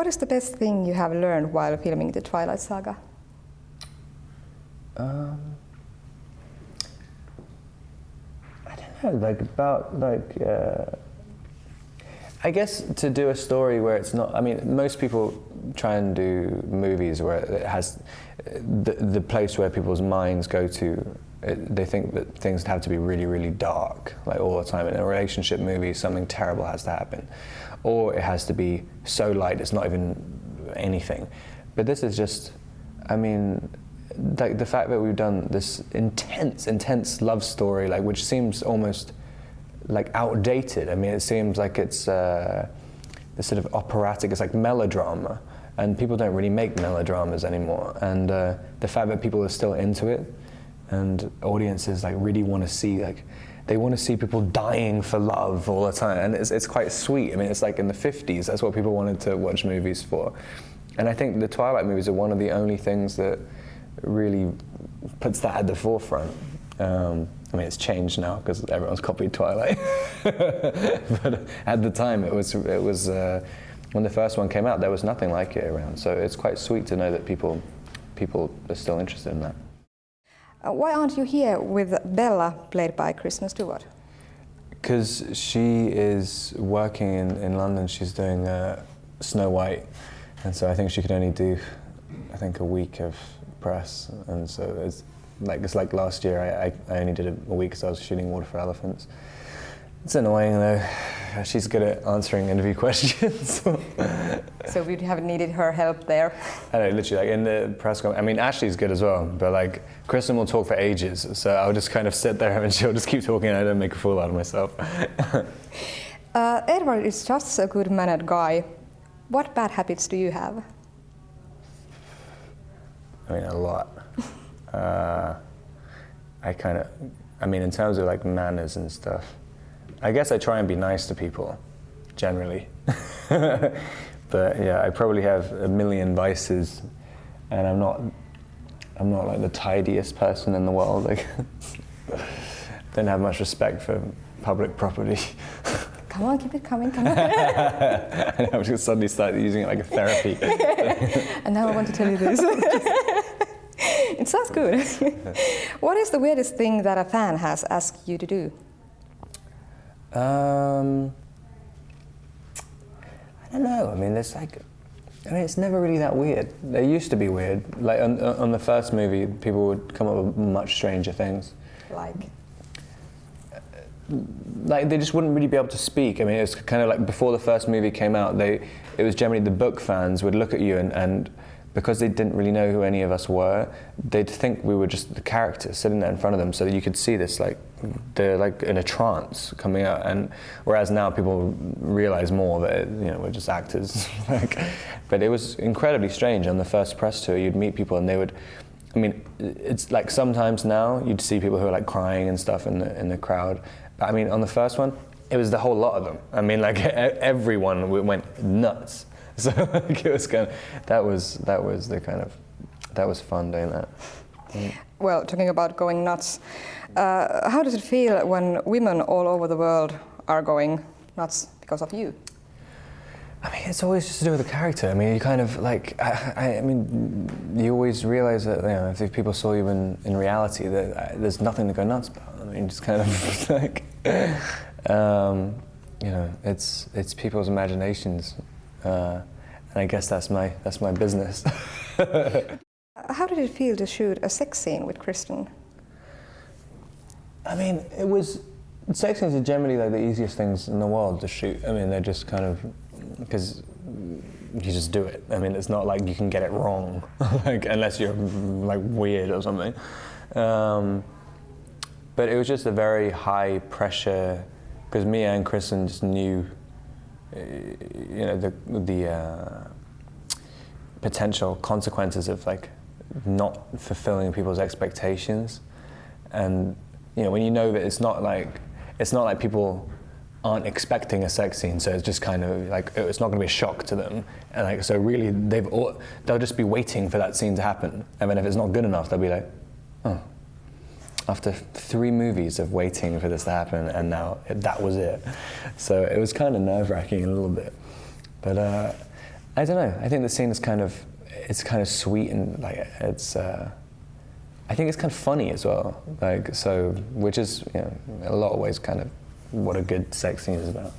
What is the best thing you have learned while filming the Twilight Saga? I don't know, I guess to do a story where it's not, I mean, most people try and do movies where it has the place where people's minds go to. They think that things have to be really, really dark, like all the time. In a relationship movie, something terrible has to happen. Or it has to be so light, it's not even anything. But this is just, I mean, like the fact that we've done this intense love story, like which seems almost like outdated. I mean, it seems like it's this sort of operatic, it's like melodrama, and people don't really make melodramas anymore. And the fact that people are still into it, and audiences like really want to see, like they want to see people dying for love all the time, and it's quite sweet. I mean, it's like in the 50s, that's what people wanted to watch movies for. And I think the Twilight movies are one of the only things that really puts that at the forefront. I mean, it's changed now because everyone's copied Twilight. But at the time, it was when the first one came out, there was nothing like it around. So it's quite sweet to know that people are still interested in that. Why aren't you here with Bella, played by Kristen Stewart? Because she is working in London. She's doing Snow White, and so I think she could only do, I think, a week of press, and so it's like last year I only did a week because I was shooting Water for Elephants. It's annoying though. She's good at answering interview questions. So we haven't needed her help there. I know, literally, like in the press conference. I mean, Ashley's good as well, but like Kristen will talk for ages, so I'll just kind of sit there and she'll just keep talking and I don't make a fool out of myself. Edward is just a good-mannered guy. What bad habits do you have? I mean, a lot. I mean, in terms of like manners and stuff, I guess I try and be nice to people, generally. But yeah, I probably have a million vices, and I'm not like the tidiest person in the world. Like, don't have much respect for public property. Come on, keep it coming, come on. And I was just suddenly started using it like a therapy. And now I want to tell you this. It sounds good. What is the weirdest thing that a fan has asked you to do? I don't know. I mean, it's never really that weird. They used to be weird. Like on the first movie, people would come up with much stranger things. Like they just wouldn't really be able to speak. I mean, it's kind of like before the first movie came out, it was generally the book fans would look at you and because they didn't really know who any of us were, they'd think we were just the characters sitting there in front of them, so that you could see this, like, they're like in a trance coming out. And whereas now people realize more that, we're just actors. But it was incredibly strange. On the first press tour, you'd meet people and they would, I mean, it's like sometimes now you'd see people who are like crying and stuff in the crowd. But I mean, on the first one, it was the whole lot of them. I mean, like everyone went nuts. So like, it was kind of, that was fun doing that. Well, talking about going nuts, how does it feel when women all over the world are going nuts because of you? I mean, it's always just to do with the character. I mean, you kind of like, I mean, you always realize that, if people saw you in reality, that there's nothing to go nuts about. I mean, just kind of like, it's people's imaginations. And I guess that's my business. How did it feel to shoot a sex scene with Kristen? I mean, sex scenes are generally like the easiest things in the world to shoot. I mean, they're just kind of, because you just do it. I mean, it's not like you can get it wrong, like unless you're like weird or something. But it was just a very high pressure, because Mia and Kristen just knew the potential consequences of like not fulfilling people's expectations, and when you know that it's not like people aren't expecting a sex scene, so it's just kind of like it's not going to be a shock to them, and like so really they'll just be waiting for that scene to happen, and then if it's not good enough, they'll be like, oh. After 3 movies of waiting for this to happen, and now that was it. So it was kind of nerve-wracking a little bit. But I don't know. I think the scene is it's kind of sweet and like it's. I think it's kind of funny as well. Like so, which is in a lot of ways kind of what a good sex scene is about.